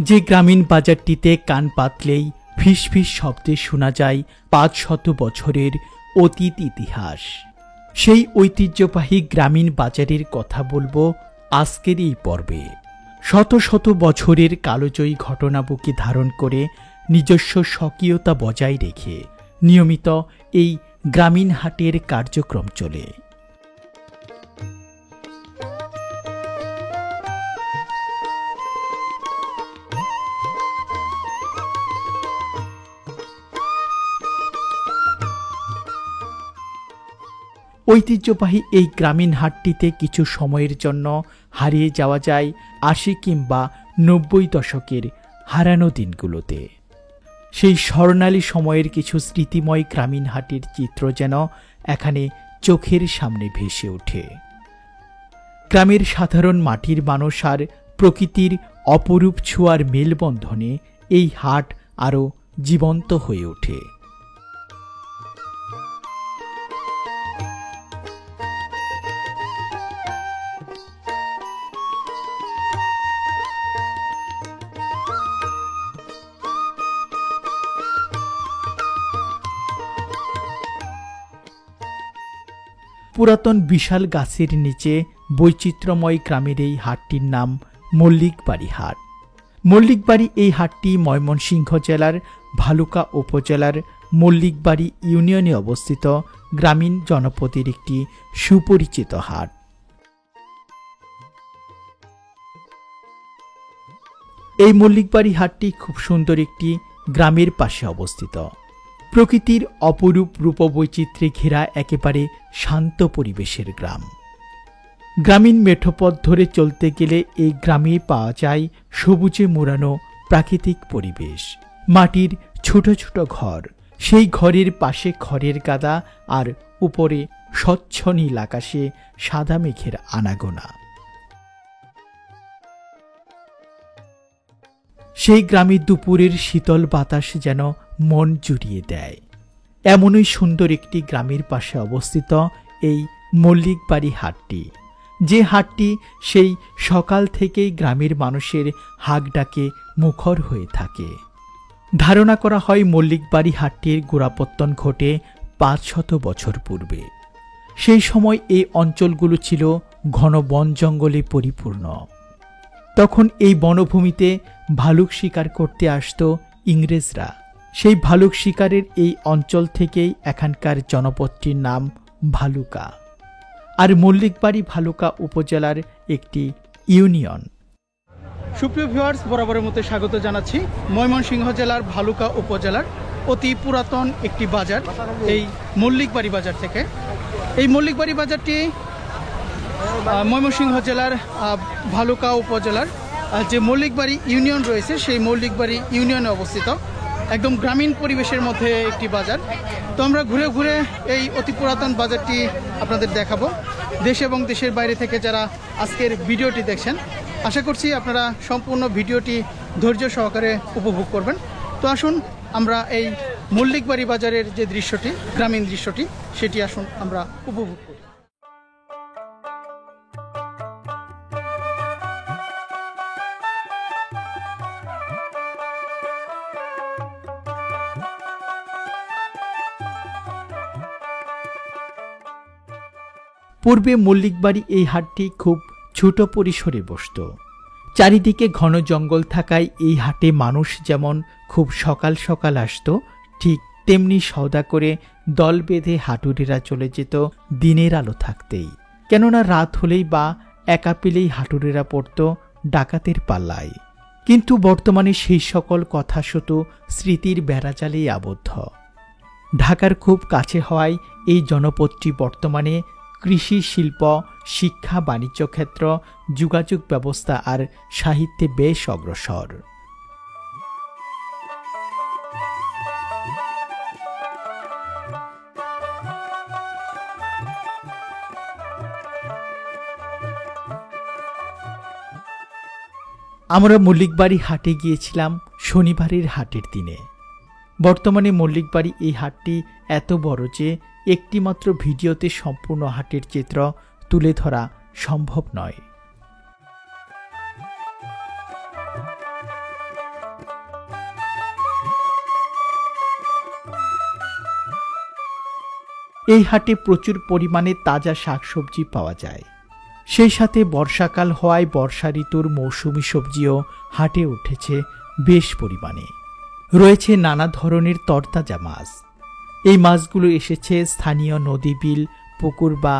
যে গ্রামীণ বাজারটিতে কান পাতলেই ফিস ফিস শব্দে শোনা যায় ৫০০ বছরের অতীত ইতিহাস। সেই ঐতিহ্যবাহী গ্রামীণ বাজারের কথা বলবো আজকের এই পর্বে। শত শত বছরের কালজয়ী ঘটনাবুকে ধারণ করে নিজস্ব স্বকীয়তা বজায় রেখে নিয়মিত এই গ্রামীণ হাটের কার্যক্রম চলে। ঐতিহ্যবাহী এই গ্রামীণ হাটটিতে কিছু সময়ের জন্য হারিয়ে যাওয়া যায় ৮০ কিংবা ৯০ দশকের হারানো দিনগুলোতে। সেই স্বর্ণালী সময়ের কিছু স্মৃতিময় গ্রামীণ হাটের চিত্র যেন এখানে চোখের সামনে ভেসে ওঠে। গ্রামের সাধারণ মাটির মানুষ আর প্রকৃতির অপরূপ ছোঁয়ার মেলবন্ধনে এই হাট আরও জীবন্ত হয়ে ওঠে। পুরাতন বিশাল গাছের নিচে বৈচিত্র্যময় গ্রামের এই হাটটির নাম মল্লিকবাড়ি হাট। মল্লিকবাড়ি এই হাটটি ময়মনসিংহ জেলার ভালুকা উপজেলার মল্লিকবাড়ি ইউনিয়নে অবস্থিত গ্রামীণ জনপদের একটি সুপরিচিত হাট। এই মল্লিকবাড়ি হাটটি খুব সুন্দর একটি গ্রামের পাশে অবস্থিত। প্রকৃতির অপরূপ রূপবৈচিত্র্যে ঘেরা একেবারে শান্ত পরিবেশের গ্রাম। গ্রামীণ মেঠোপথ ধরে চলতে গেলে এই গ্রামে পাওয়া যায় সবুজে মোড়ানো প্রাকৃতিক পরিবেশ, মাটির ছোট ছোট ঘর, সেই ঘরের পাশে খড়ের গাদা, আর উপরে স্বচ্ছ নীল আকাশে সাদা মেঘের আনাগোনা। সেই গ্রামে দুপুরের শীতল বাতাস যেন মন জুড়িয়ে দেয়। এমনই সুন্দর একটি গ্রামের পাশে অবস্থিত এই মল্লিকবাড়ি হাটটি, যে হাটটি সেই সকাল থেকেই গ্রামের মানুষের হাক ডাকে মুখর হয়ে থাকে। ধারণা করা হয় মল্লিকবাড়ি হাটটির গোড়াপত্তন ঘটে ৫০০ বছর পূর্বে। সেই সময় এই অঞ্চলগুলো ছিল ঘন বন জঙ্গলে পরিপূর্ণ। তখন এই বনভূমিতে ভালুক শিকার করতে আসতো ইংরেজরা। সেই ভালুক শিকারের এই অঞ্চল থেকেই এখানকার জনপদটির নাম ভালুকা। আর মল্লিকবাড়ি ভালুকা উপজেলার একটি ইউনিয়ন। সুপ্রিয় ভিউয়ার্স, বরাবরের মতো স্বাগত জানাচ্ছি ময়মনসিংহ জেলার ভালুকা উপজেলার অতি পুরাতন একটি বাজার, এই মল্লিকবাড়ি বাজার থেকে। এই মল্লিকবাড়ি বাজারটি ময়মনসিংহ জেলার ভালুকা উপজেলার যে মল্লিকবাড়ি ইউনিয়ন রয়েছে, সেই মল্লিকবাড়ি ইউনিয়নে অবস্থিত একদম গ্রামীণ পরিবেশের মধ্যে একটি বাজার। তো আমরা ঘুরে ঘুরে এই অতি পুরাতন বাজারটি আপনাদের দেখাবো। দেশ এবং দেশের বাইরে থেকে যারা আজকের ভিডিওটি দেখছেন, আশা করছি আপনারা সম্পূর্ণ ভিডিওটি ধৈর্য সহকারে উপভোগ করবেন। তো আসুন আমরা এই মল্লিকবাড়ি বাজারের যে দৃশ্যটি, গ্রামীণ দৃশ্যটি, সেটি আসুন আমরা উপভোগ করি। পূর্বে মল্লিকবাড়ি এই হাটটি খুব ছোট পরিসরে বসত। চারিদিকে ঘন জঙ্গল থাকায় এই হাটে মানুষ যেমন খুব সকাল সকাল আসত, ঠিক তেমনি সওদা করে দল বেঁধে হাটুরেরা চলে যেত দিনের আলো থাকতেই। কেননা রাত হলেই বা একা পেলেই হাটুরেরা পড়ত ডাকাতের পাল্লায়। কিন্তু বর্তমানে সেই সকল কথা শুধু স্মৃতির বেড়াজালেই আবদ্ধ। ঢাকার খুব কাছে হওয়ায় এই জনপদটি বর্তমানে কৃষি, শিল্প, শিক্ষা, বাণিজ্য ক্ষেত্র, যোগাযোগ ব্যবস্থা আর সাহিত্যে বেশ অগ্রসর। আমরা মল্লিকবাড়ি হাটে গিয়েছিলাম শনিবারের হাটের দিনে। বর্তমানে মল্লিকবাড়ি এই হাটটি এত বড় যে একটিমাত্র ভিডিওতে সম্পূর্ণ হাটের চিত্র তুলে ধরা সম্ভব নয়। এই হাটে প্রচুর পরিমাণে তাজা শাকসবজি পাওয়া যায়। সেই সাথে বর্ষাকাল হওয়ায় বর্ষা ঋতুর মৌসুমি সবজিও হাটে উঠেছে বেশ পরিমাণে। রয়েছে নানা ধরনের তরতাজা মাছ। এই মাছগুলো এসেছে স্থানীয় নদী, বিল, পুকুর বা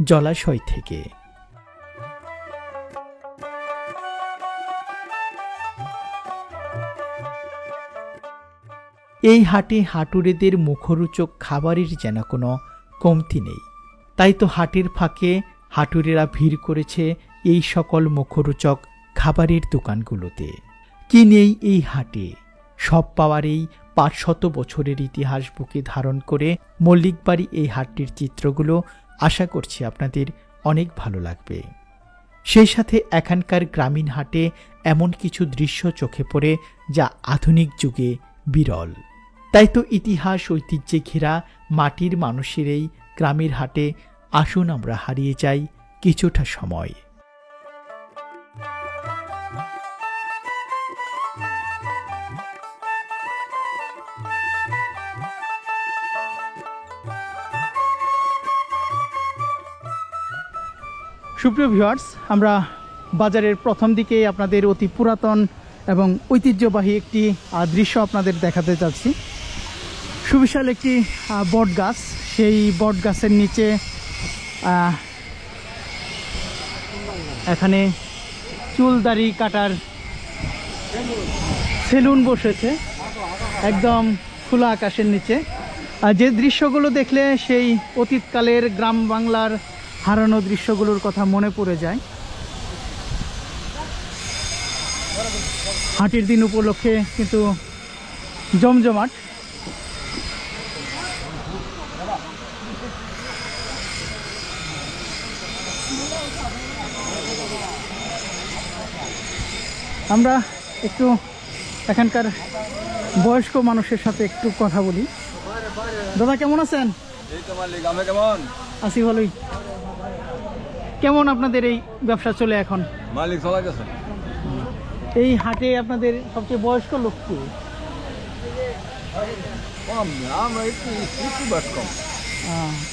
জলাশয় থেকে। এই হাটে হাটুরেদের মুখরোচক খাবারের যেন কোনো কমতি নেই। তাই তো হাটের ফাঁকে হাটুরেরা ভিড় করেছে এই সকল মুখরোচক খাবারের দোকানগুলোতে। কি নেই এই হাটে? সব পাওয়ার এই 500 বছরের ইতিহাস বুকে ধারণ করে মল্লিকবাড়ি এই হাটটির চিত্রগুলো আশা করছি আপনাদের অনেক ভালো লাগবে। সেই সাথে এখানকার গ্রামীণ হাটে এমন কিছু দৃশ্য চোখে পড়ে যা আধুনিক যুগে বিরল। তাই তো ইতিহাস ঐতিহ্যে ঘেরা মাটির মানুষের এই গ্রামের হাটে আসুন আমরা হারিয়ে যাই কিছুটা সময়। সুপ্রিয় ভিউয়ার্স, আমরা বাজারের প্রথম দিকে আপনাদের অতি পুরাতন এবং ঐতিহ্যবাহী একটি দৃশ্য আপনাদের দেখাতে যাচ্ছি। সুবিশাল একটি বট গাছ, সেই বট গাছের নিচে এখানে চুল দাড়ি কাটার সেলুন বসেছে একদম খোলা আকাশের নিচে। যে দৃশ্যগুলো দেখলে সেই অতীতকালের গ্রাম বাংলার হারানো দৃশ্যগুলোর কথা মনে পড়ে যায়। হাটের দিন উপলক্ষে কিন্তু জমজমাট। আমরা একটু এখানকার বয়স্ক মানুষের সাথে একটু কথা বলি। দাদা কেমন আছেন? আছি ভালোই। কেমন আপনাদের এই ব্যবসা চলে এখন? মালিক চলা গেছে। এই হাটে আপনাদের সবচেয়ে বয়স্ক লোক কি? আমরা একটু বেশ কম।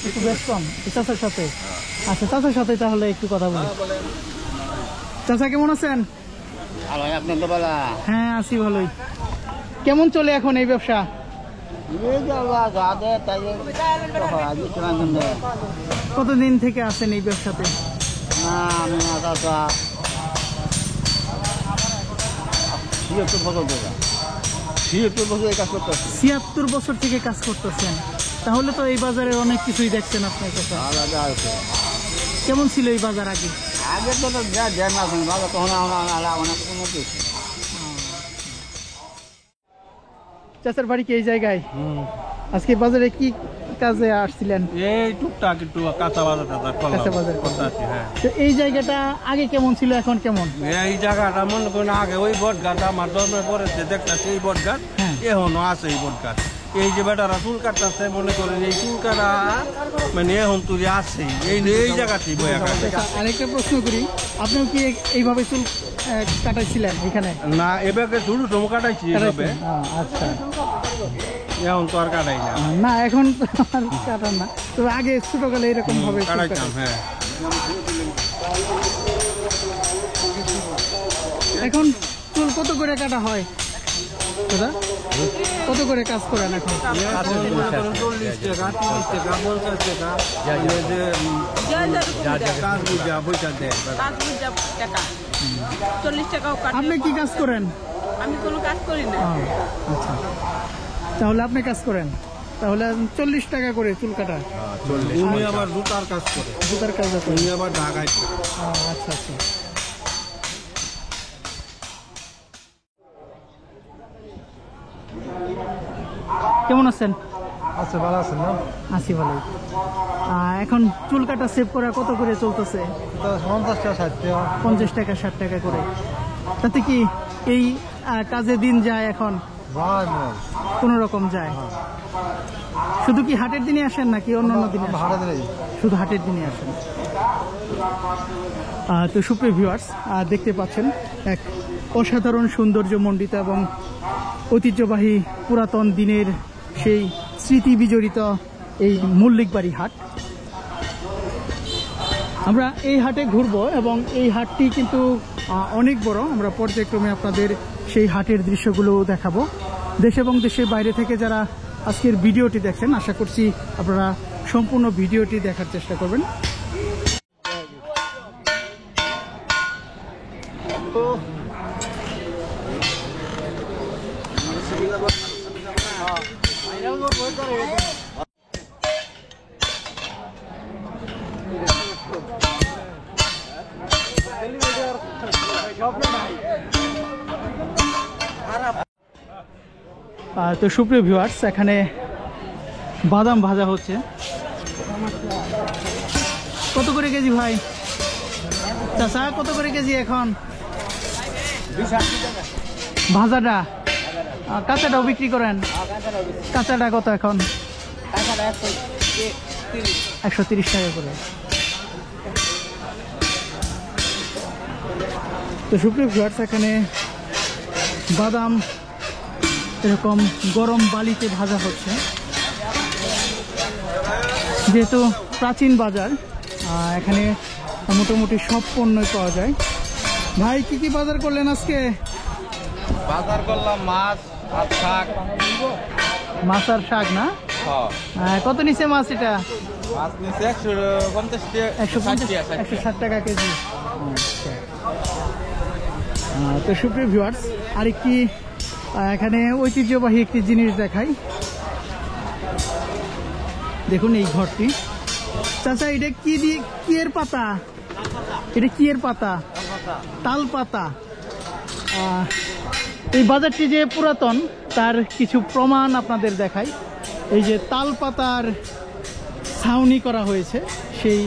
একটু বেশ কম চাচার সাথে। আচ্ছা, চাচার সাথে তাহলে একটু কথা বলি। চাচা কেমন আছেন? হ্যাঁ আছি ভালোই। কেমন চলে এখন এই ব্যবসা? কতদিন থেকে আছেন এই ব্যবসাতে? 76 বছর থেকে কাজ করতেছেন। তাহলে তো এই বাজারের অনেক কিছুই দেখছেন আপনার কাছে। কেমন ছিল এই বাজার আগে? আগে তো বাজার তখন অনেক উন্নতি। চাচার বাড়ি কি এই জায়গায়? আজকে বাজারে কি কাজে আসছিলেন? এই টুকটাক একটু কাঁচা বাজার করতে। তো এই জায়গাটা আগে কেমন ছিল, এখন কেমন? এই জায়গাটা মনে করেন আগে ওই বট গাছ আমার জন্মের পরে দেখতেছি এই বট গাছ এখনো আছে। এই বট গাছ এই যে বেটারা চুল কাটতেছে মনে করেন এই চুল কাটা মানে এখন তুই আছে এই জায়গাতেই বই। আরেকটা প্রশ্ন করি, আপনিও কি এইভাবে চুল কাটাইছিলেন এখানে? না, এভাবে চুল টুম কাটাইছি এভাবে। আচ্ছা, এখন তো আর কাটাই না। না এখন তো আর কাটান না, তবে আগে ছোটকালে এরকম ভাবে কাটাইতাম। হ্যাঁ, এখন চুল কত করে কাটা হয় দাদা? কত করে কাজ করেন এখন? 40 টাকা, 30 টাকা, 50 টাকা। আপনি কি কাজ করেন? আমি কোনো কাজ করি না। আচ্ছা, তাহলে আপনি কাজ করেন, তাহলে 40 টাকা করে চুল কাটা। উনি আবার জুতার কাজ করে। জুতার কাজ করে? উনি আবার ঢাকায়। আচ্ছা আচ্ছা। কেমন আছেন? আচ্ছা, ভালো আছেন না? আছি ভালো। এখন চুল কাটা সেভ করা কত করে চলতেছে? 50 টাকা, 60 টাকা। 50 টাকা, 60 টাকা করে। তাতে কি এই কাজে দিন যায় এখন? কোনো রকম যায়। শুধু কি হাটের দিনে আসেন নাকি অন্যান্য দিনে? শুধু হাটের দিনে আসেন। তো সুপ্রিয় ভিউয়ার্স, দেখতে পাচ্ছেন এক অসাধারণ সৌন্দর্য মণ্ডিত এবং ঐতিহ্যবাহী পুরাতন দিনের সেই স্মৃতি বিজড়িত এই মল্লিকবাড়ি হাট। আমরা এই হাটে ঘুরবো এবং এই হাটটি কিন্তু অনেক বড়। আমরা পর্যায়ক্রমে আপনাদের সেই হাটের দৃশ্যগুলো দেখাবো। দেশ এবং দেশের বাইরে থেকে যারা আজকের ভিডিওটি দেখছেন, আশা করছি আপনারা সম্পূর্ণ ভিডিওটি দেখার চেষ্টা করবেন। তো সুপ্রিয় ভিউয়ার্স, এখানে বাদাম ভাজা হচ্ছে। কত করে কেজি ভাই? চাচা কত করে কেজি এখন ভাজাটা? কাঁচাটাও বিক্রি করেন? কাঁচাটা কত এখন? 130 টাকা করে। তো সুপ্রিয় ভিউয়ার্স, এখানে বাদাম এরকম গরম বালিতে ভাজা হচ্ছে। যেহেতু প্রাচীন বাজার, এখানে মোটামুটি সব পণ্যই পাওয়া যায়। ভাই কি কি বাজার করলেন আজকে? বাজার করলাম মাছ আর শাক। মাছ আর শাক না? কত নিচে মাছ? এটা মাছ নিচে 160 টাকা কেজি। তো সুপ্রিয় ভিউয়ার্স, আরেকটি এখানে ঐতিহ্যবাহী একটি জিনিস দেখাই। দেখুন এই ঘরটি। চাচা এটা কি দিয়ে, কি এর পাতা? এটা কি এর পাতা? তাল পাতা। এই বাজারটি যে পুরাতন তার কিছু প্রমাণ আপনাদের দেখাই। এই যে তাল পাতার ছাউনি করা হয়েছে, সেই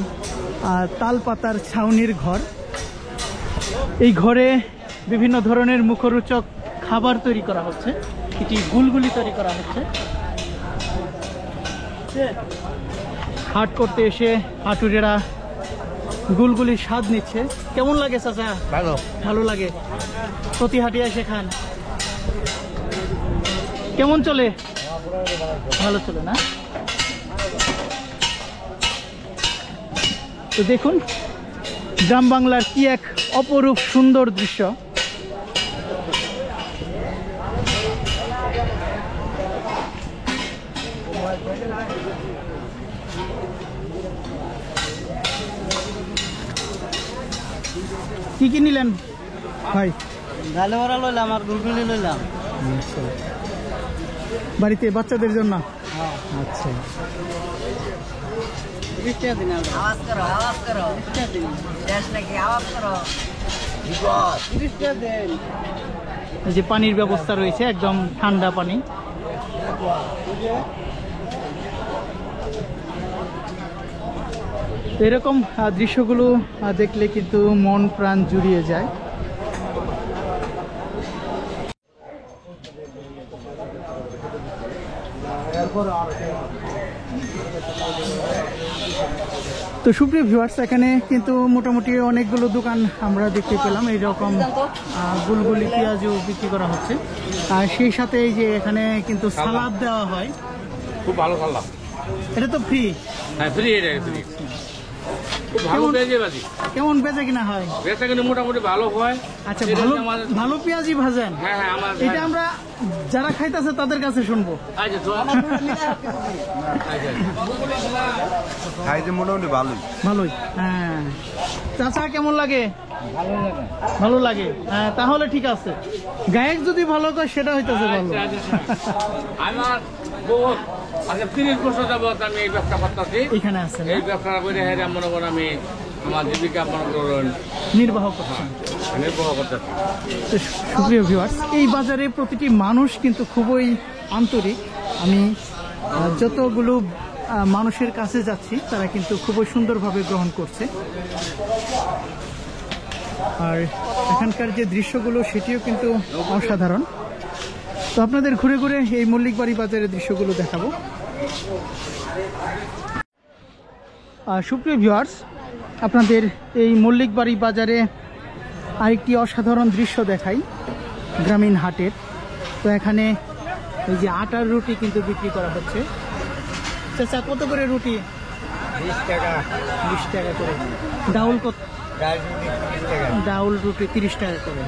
তাল পাতার ছাউনির ঘর। এই ঘরে বিভিন্ন ধরনের মুখরোচক খাবার তৈরি করা হচ্ছে। এটি গুলগুলি তৈরি করা হচ্ছে। হাট করতে এসে হাটুরেরা গুলগুলির স্বাদ নিচ্ছে। কেমন লাগে চাচা? ভালো। ভালো লাগে। প্রতি হাটে এসে খান? কেমন চলে? ভালো চলে না? তো দেখুন গ্রাম বাংলার কি এক অপরূপ সুন্দর দৃশ্য। কি কি নিলেন ভাই? ডালে বড়া লইলাম আর গুলগুলি লইলাম। বাড়িতে বাচ্চাদের জন্য? আচ্ছা। আওয়াজ করো, আওয়াজ করো। দেশ নাকি আওয়াজ করো। এই যে পানির ব্যবস্থা রয়েছে, একদম ঠান্ডা পানি। এরকম দৃশ্যগুলো দেখলে কিন্তু মন প্রাণ জুড়িয়ে যায়। তো সুপ্রিয় ভিউয়ার্স, এখানে কিন্তু মোটামুটি অনেকগুলো দোকান আমরা দেখতে পেলাম। এইরকম গুলগুলি পেঁয়াজও বিক্রি করা হচ্ছে। আর সেই সাথে এই যে এখানে কিন্তু সালাদ দেওয়া হয়। খুব ভালো সালাদ। এটা তো ফ্রি? হ্যাঁ ফ্রি, এটা ফ্রি। খুব ভালো পেঁয়াজি ভাজি। কেমন বেচা কিনা হয়? বেচা কিন্তু মোটামুটি ভালো হয়। আচ্ছা, ভালো পেঁয়াজি ভাজেন? হ্যাঁ হ্যাঁ, আমার এটা আমরা যারা খাইতেছে তাদের কাছে শুনবো। খাইতে মোটামুটি ভালোই। ভালোই। হ্যাঁ চাচা কেমন লাগে? ভালো লাগে। হ্যাঁ তাহলে ঠিক আছে। গায়ক যদি ভালো করে সেটা হইতেছে ভালো। আমার বহুত আচ্ছা 30 বছর যাবত আমি এই ব্যবসা করতেছি। এখানে আছে এই ব্যবসা করে হেরে মনে করেন আমি আমার জীবিকা মনে করেন নির্বাহ করছেন। নির্বাহ করতেছি। সুপ্রিয় ভিউয়ার্স, এই বাজারে প্রতিটি মানুষ কিন্তু খুবই আন্তরিক। আমি যতগুলো মানুষের কাছে যাচ্ছি তারা কিন্তু খুবই সুন্দরভাবে গ্রহণ করছে। আর এখানকার যে দৃশ্যগুলো সেটিও কিন্তু অসাধারণ। তো আপনাদের ঘুরে ঘুরে এই মল্লিকবাড়ি বাজারের দৃশ্যগুলো দেখাবো। সুপ্রিয় ভিউয়ার্স, আপনাদের এই মল্লিকবাড়ি বাজারে আরেকটি অসাধারণ দৃশ্য দেখাই গ্রামীণ হাটের। তো এখানে এই যে আটার রুটি কিন্তু বিক্রি করা হচ্ছে। চাচা কত করে রুটি? 20 টাকা 20 টাকা করে। ডাউল কত? ডাল রুটি 30 টাকা ডাউল রুটি 30 টাকা করে।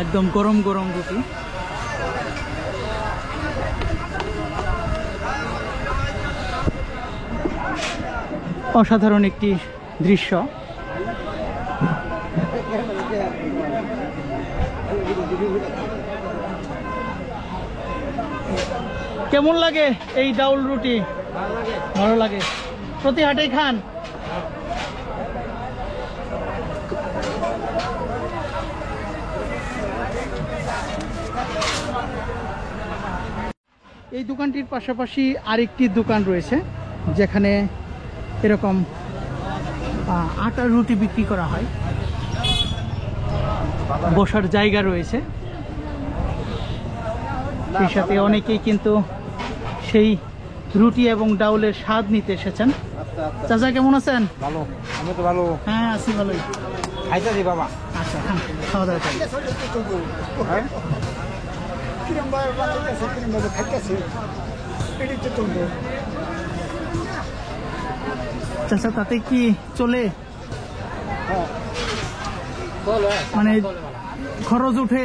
একদম গরম গরম রুটি। অসাধারণ একটি দৃশ্য। কেমন লাগে এই ডাউল রুটি? ভালো লাগে। প্রতি হাটেই খান? এই দোকানটির পাশাপাশি আরেকটি দোকান রয়েছে যেখানে এরকম আটার রুটি বিক্রি করা হয়। বসার জায়গা রয়েছে, সেই সাথে অনেকেই কিন্তু সেই রুটি এবং ডাউলের স্বাদ নিতে এসেছেন। চাচা কেমন আছেন? ভালো, আমি তো ভালো। হ্যাঁ আছি ভালোই। খাইতে দি বাবা। আচ্ছা খান, খাওয়া দাওয়া করেন। চাচা তাতে কি চলে? মানে খরচ উঠে?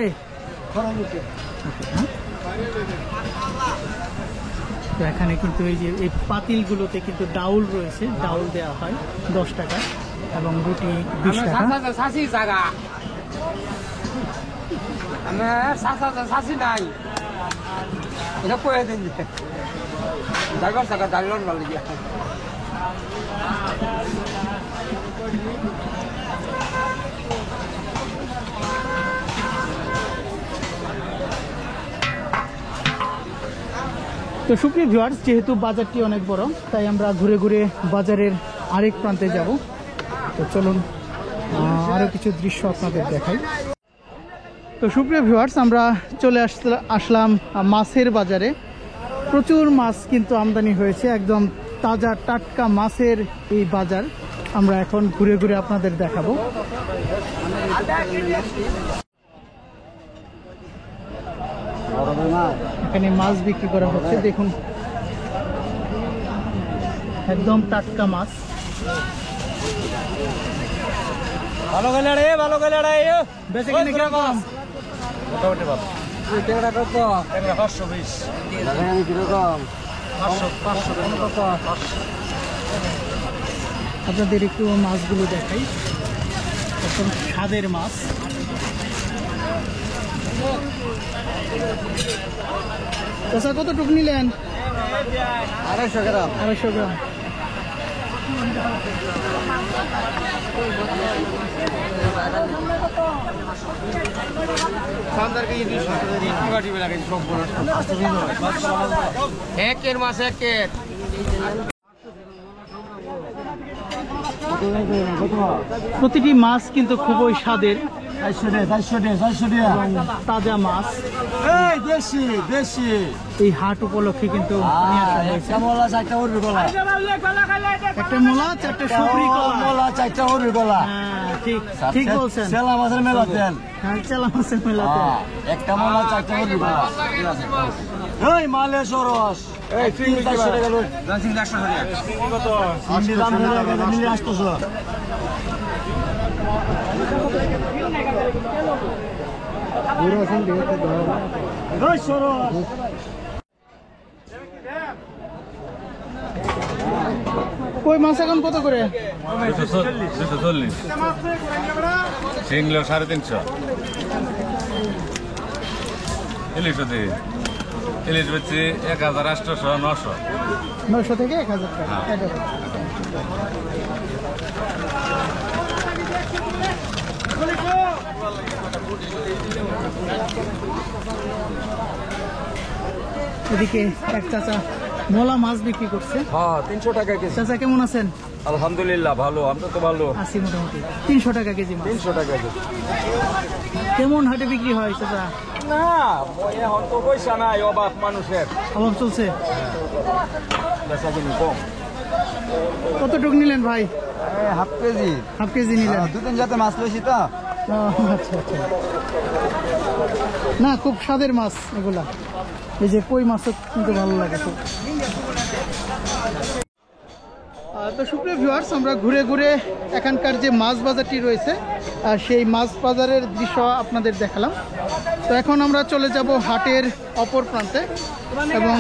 তো এখানে কিন্তু এই যে এই পাতিলগুলোতে কিন্তু ডাউল রয়েছে, ডাউল দেওয়া হয় 10 টাকা এবং রুটি 20 টাকা। নাই এটা কয়ে দিন ড্রাইভার টাকা ডাইলন ভালো গিয়া তো সুপ্রিয় ভিউয়ার্স, যেহেতু বাজারটি অনেক বড় তাই আমরা ঘুরে ঘুরে বাজারের আরেক প্রান্তে যাব। তো চলুন আরো কিছু দৃশ্য আপনাদের দেখাই। তো সুপ্রিয় ভিউয়ার্স, আমরা চলে আসলাম মাছের বাজারে। প্রচুর মাছ কিন্তু আমদানি হয়েছে, একদম তাজা টাটকা মাছের এই বাজার আমরা এখন ঘুরে ঘুরে আপনাদের দেখাবো। এখানে মাছ বিক্রি করা হচ্ছে, দেখুন একদম টাটকা মাছ। ভালো গেলে রে, ভালো গেলে রে। বেঁচে কিনে কিরকম? মোটামুটি ভালো। ট্যাংরা কত? ট্যাংরা 520। আমি কিরকম? 500 আপনাদের একটু মাছগুলো দেখাই, একদম স্বাদের মাছ। আচ্ছা কতটুকু নিলেন? 250 গ্রাম। 250 গ্রাম। একের মাছ একের। প্রতিটি মাছ কিন্তু খুবই স্বাদের, 400 তাজা মাছ। এই দেশি দেশি এই হাট উপলক্ষে কিন্তু নিয়ে আসা হয়েছে। মোলা 4টা উড়বি গলা। একটা মোলা, 4টা সুপুরি কলা। মোলা 4টা উড়বি গলা। হ্যাঁ ঠিক ঠিক বলছেন। সেলা মাছের মেলা তেল। হ্যাঁ চেলা মাছের মেলাতে। একটা মোলা 4টা উড়বি গলা। এই মালে সরস। এই 300 টাকা লই। জানছিস 100 টাকা। কত? সিন্ডি দাম নিলে 800। এই সরস। কই মাছ এখন কত করে? 240 শিংলো 350 ইলিশ হতে ইলিশ বেচছি 1800 900 900 থেকে 1000 টাকা। এদিকে এক চাচা মোলা মাছ বিক্রি করছে। হ্যাঁ 300 টাকা কেজি। চাচা কেমন আছেন? আলহামদুলিল্লাহ ভালো, আমরা তো ভালো। আছি মোটামুটি। 300 টাকা কেজি মাছ। 300 টাকা কেজি। কেমন হাটে বিক্রি হয় চাচা? না এখন তো পয়সা নাই, অভাব মানুষের। অভাব চলছে। বেচা কিনি কম। কতটুকু নিলেন ভাই? Half KG. হাফ কেজি নিলেন। 2-3 জাতের মাছ লইছি তো। আচ্ছা আচ্ছা, না খুব স্বাদের মাছ এগুলা, এই যে কই মাছও কিন্তু ভালো লাগে খুব। তো সুপ্রিয় ভিউয়ার্স, আমরা ঘুরে ঘুরে এখানকার যে মাছ বাজারটি রয়েছে সেই মাছ বাজারের দৃশ্য আপনাদের দেখালাম। তো এখন আমরা চলে যাব হাটের অপর প্রান্তে এবং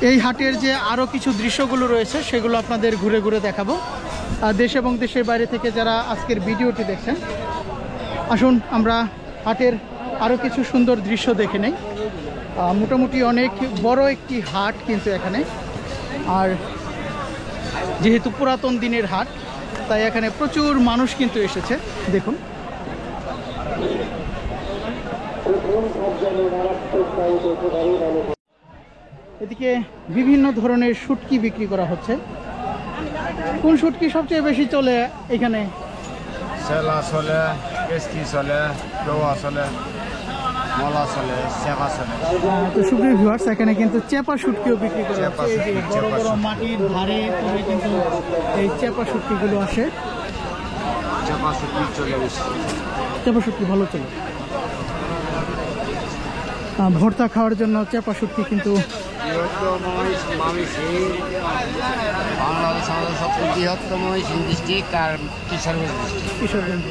এই হাটের যে আরও কিছু দৃশ্যগুলো রয়েছে সেগুলো আপনাদের ঘুরে ঘুরে দেখাবো। দেশ এবং দেশের বাইরে থেকে যারা আজকের ভিডিওটি দেখছেন, আসুন আমরা হাটের আরও কিছু সুন্দর দৃশ্য দেখে নেই। মোটামুটি অনেক বড় একটি হাট কিন্তু এখানে, আর যেহেতু পুরাতন দিনের হাট তাই এখানে প্রচুর মানুষ কিন্তু এসেছে। দেখুন, এদিকে বিভিন্ন ধরনের শুটকি বিক্রি করা হচ্ছে। কোন শুটকি সবচেয়ে বেশি চলে এখানে? সেলা চলে, কেস্টি চলে, ডোয়া চলে, মলা চলে, চেপা চলে। তো সুপ্রিয় ভিউয়ার্স, এখানে কিন্তু চেপা শুটকিও বিক্রি করা হচ্ছে। এই যে বড় বড় মাটির ধারে করে কিন্তু এই চেপা শুটকিগুলো আসে। চেপা শুটকি চলে বেশি। চেপা শুটকি ভালো চলে। ভর্তা খাওয়ার জন্য চেপা শুটকি কিন্তু বাংলাদেশ আমাদের সবচেয়ে বৃহত্তম ডিস্ট্রিক্ট আর কিশোরগঞ্জ ডিস্ট্রিক্ট। কিশোরগঞ্জ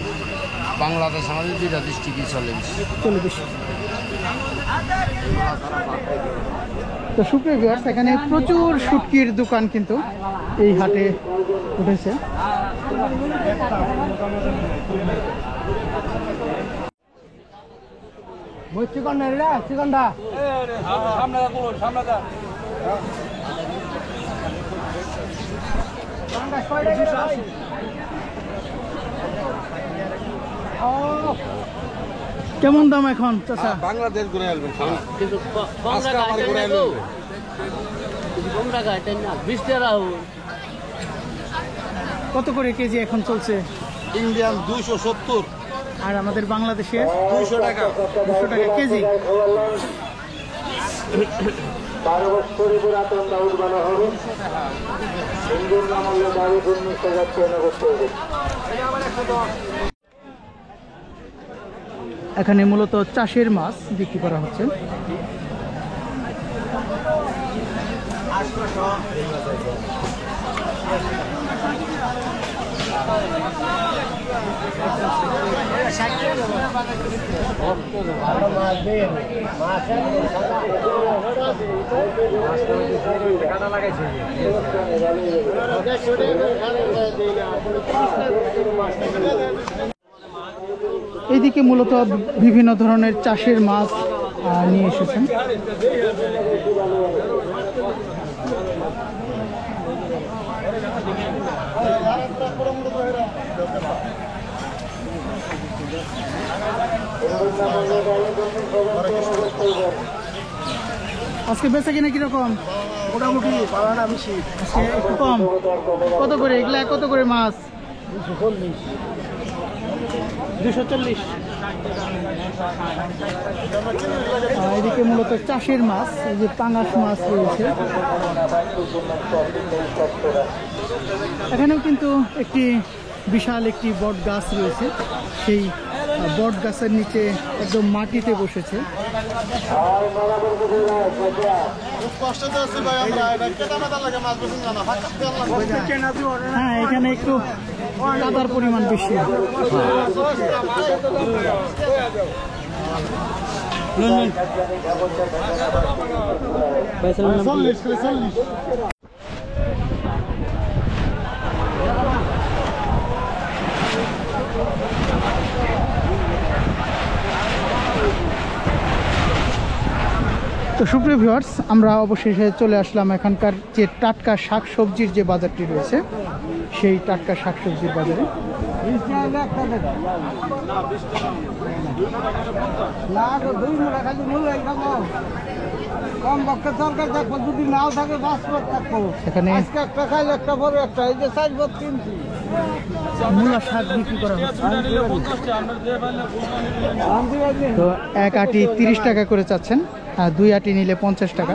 বাংলাদেশ আমাদের দুইটা ডিস্ট্রিক্টই চলে বেশি। চলে বেশি। তো সুপ্রিয় ভিউয়ার্স, এখানে প্রচুর শুটকির দোকান কিন্তু এই হাটে উঠেছে। কেমন দাম এখন চাচা? বাংলাদেশ ঘুরে আসবেন কিন্তু কম টাকা 20 টাকা। কত করে কেজি এখন চলছে? ইন্ডিয়ান 270, আর আমাদের বাংলাদেশে 200 টাকা। 200 টাকা কেজি। এখানে মূলত চাষের মাছ বিক্রি করা হচ্ছে। এইদিকে মূলত বিভিন্ন ধরনের চাষের মাছ নিয়ে এসেছেন। আজকে বেচা কিনা কিরকম? মোটামুটি পাওয়াটা বেশি। আজকে একটু কম। কত করে এগুলা? কত করে মাছ? 240। এদিকে মূলত চাষের মাছ, এই যে পাঙাশ মাছ রয়েছে। এখানেও কিন্তু একটি বিশাল একটি বট গাছ রয়েছে। সেই বট গাছের নিচে একদম মাটিতে বসেছে। হ্যাঁ, এখানে একটু কাদার পরিমাণ বেশি। তো সুপ্রিয় ভিউয়ার্স, আমরা অবশেষে চলে আসলাম এখানকার যে টাটকা শাকসবজির যে বাজারটি রয়েছে সেই টাটকা শাকসবজির বাজারে। এখানে মূলা শাক বিক্রি করা হচ্ছে। তো এক আটি 30 টাকা করে চাচ্ছেন, আর 2 আটি নিলে 50 টাকা।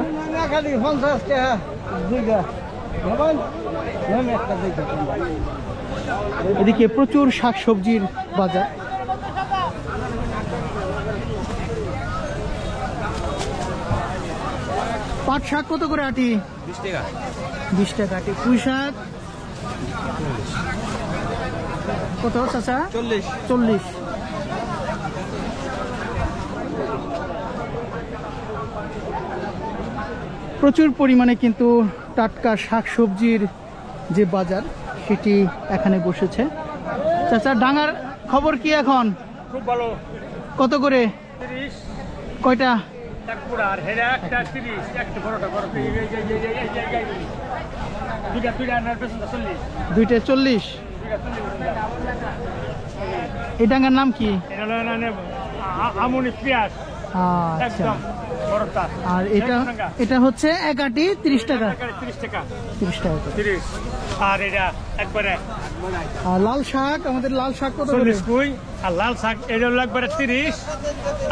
এদিকে প্রচুর শাকসবজির বাজার। পাট শাক কত করে আটি? 20 টাকা। 20 টাকা আটি। পুঁই শাক কত চাচা? 40। প্রচুর পরিমাণে কিন্তু টাটকা শাকসবজির যে বাজার সেটি এখানে বসেছে। চাচা ডাঙার খবর কি এখন? খুব ভালো। কত করে? 30 কয়টা? এক পুরা আর হেরা একটা 30 একটা বড়টা বড় দুইটা আর পেছনটা 40 দুইটা 40। এই ডাঙ্গার নাম কি? এটা হলো আমুনি পেঁয়াজ আচ্ছা। একদম বড়টা। আর এটা হচ্ছে এক আটি 30 টাকা। 30 টাকা 30 টাকা করে। 30। আর এটা একবারে আর লাল শাক, আমাদের লাল শাক কত করে? 40 কই। আর লাল শাক এটা হলো একবারে 30।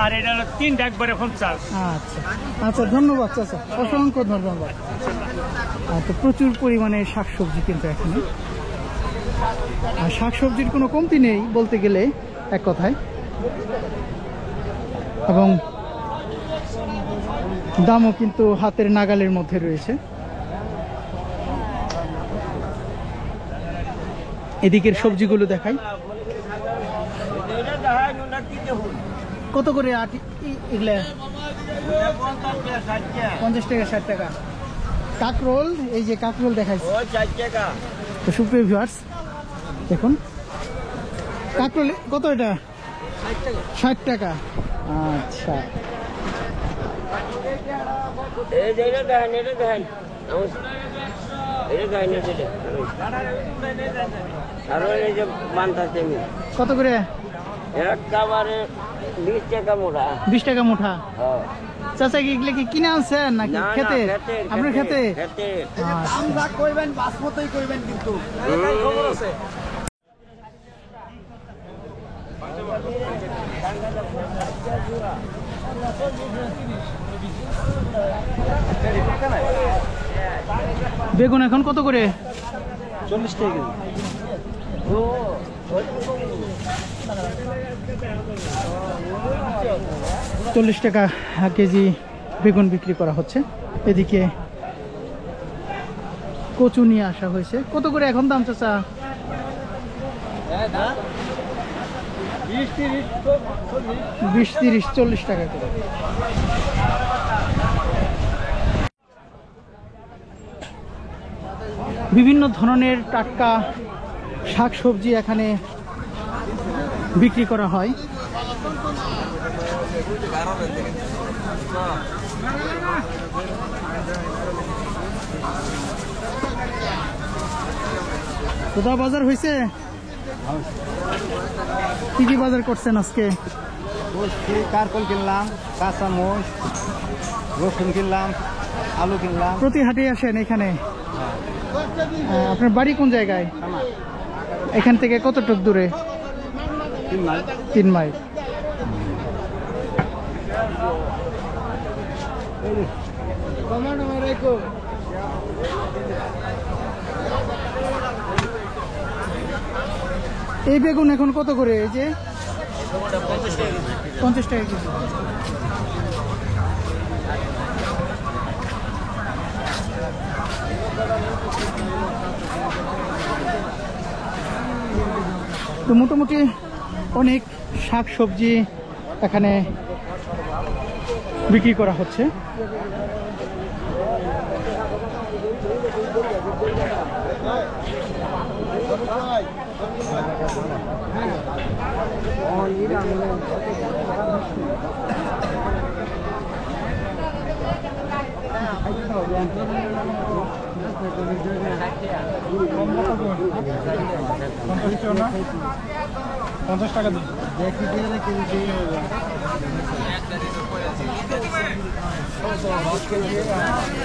আর এটা হলো তিনটা একবারে 50। আচ্ছা আচ্ছা, ধন্যবাদ চাচা, অসংখ্য ধন্যবাদ। তো প্রচুর পরিমাণে শাকসবজি কিন্তু এখানে, আর শাকসবজির কোনো কমতি নেই বলতে গেলে এক কথায়, এবং দামও কিন্তু হাতের নাগালের মধ্যে রয়েছে। এদিকের সবজিগুলো দেখাই। কত করে আটি এগুলা? 50 টাকা 60 টাকা। কাকরোল, এই যে কাকরোল দেখাইছে তো সুপ্রিয় ভিউয়ার্স দেখুন, কাকরোল কত এটা? 60 টাকা। আচ্ছা, কত করে? 20 টাকা মুঠা। চাচা কি এগুলো কি কিনে আনছেন নাকি খেতে? আপনার খেতে? বেগুন এখন কত করে? 40 টাকা। 40 টাকা কেজি বেগুন বিক্রি করা হচ্ছে। এদিকে কচু নিয়ে আসা হয়েছে। কত করে এখন দাম চাচা? 20, 30, 40 টাকা করে। বিভিন্ন ধরনের টাটকা শাকসবজি এখানে বিক্রি করা হয়। কোথাও বাজার হয়েছে? কি কি বাজার করছেন আজকে? কারকল কিনলাম, কাঁচামরিচ, রসুন কিনলাম, আলু কিনলাম। প্রতি হাটে আসেন এখানে? আপনার বাড়ি কোন জায়গায়? এখান থেকে কতটুক দূরে? 3 মাইল। 3 মাইল। এই বেগুন এখন কত করে? এই যে 50 টাকা কেজি। তো মোটামুটি অনেক শাকসবজি এখানে বিক্রি করা হচ্ছে।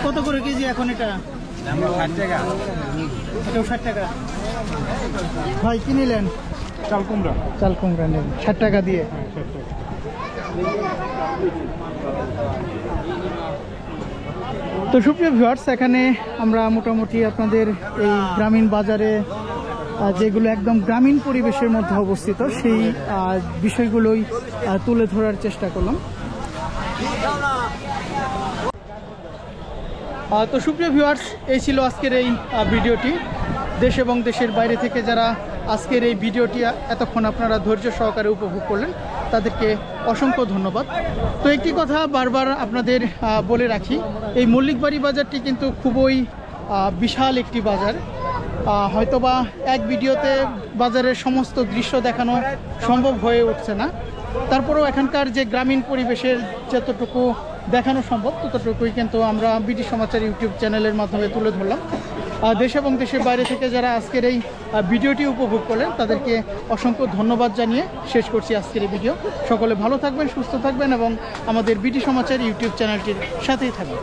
কত করে কেজি এখন এটা? 60 টাকা। এটাও 60 টাকা। ভাই কি নিলেন? চাল কুমড়া। চাল কুমড়া নেন 60 টাকা দিয়ে। তো সুপ্রিয় ভিউয়ার্স, এখানে আমরা মোটামুটি আপনাদের এই গ্রামীণ বাজারে যেগুলো একদম গ্রামীণ পরিবেশের মধ্যে অবস্থিত সেই বিষয়গুলোই তুলে ধরার চেষ্টা করলাম। তো সুপ্রিয় ভিউয়ার্স, এই ছিল আজকের এই ভিডিওটি। দেশ এবং দেশের বাইরে থেকে যারা আজকের এই ভিডিওটি এতক্ষণ আপনারা ধৈর্য সহকারে উপভোগ করলেন, তাদেরকে অসংখ্য ধন্যবাদ। তো একটি কথা বারবার আপনাদের বলে রাখি, এই মল্লিকবাড়ি বাজারটি কিন্তু খুবই বিশাল একটি বাজার। হয়তোবা এক ভিডিওতে বাজারের সমস্ত দৃশ্য দেখানো সম্ভব হয়ে উঠছে না, তারপরেও এখানকার যে গ্রামীণ পরিবেশের যতটুকু দেখানো সম্ভব ততটুকুই কিন্তু আমরা বিডি সমাচার ইউটিউব চ্যানেলের মাধ্যমে তুলে ধরলাম। দেশ এবং দেশের বাইরে থেকে যারা আজকের এই ভিডিওটি উপভোগ করলেন, তাদেরকে অসংখ্য ধন্যবাদ জানিয়ে শেষ করছি আজকের এই ভিডিও। সকলে ভালো থাকবেন, সুস্থ থাকবেন এবং আমাদের বিডি সমাচার ইউটিউব চ্যানেলটির সাথেই থাকবেন।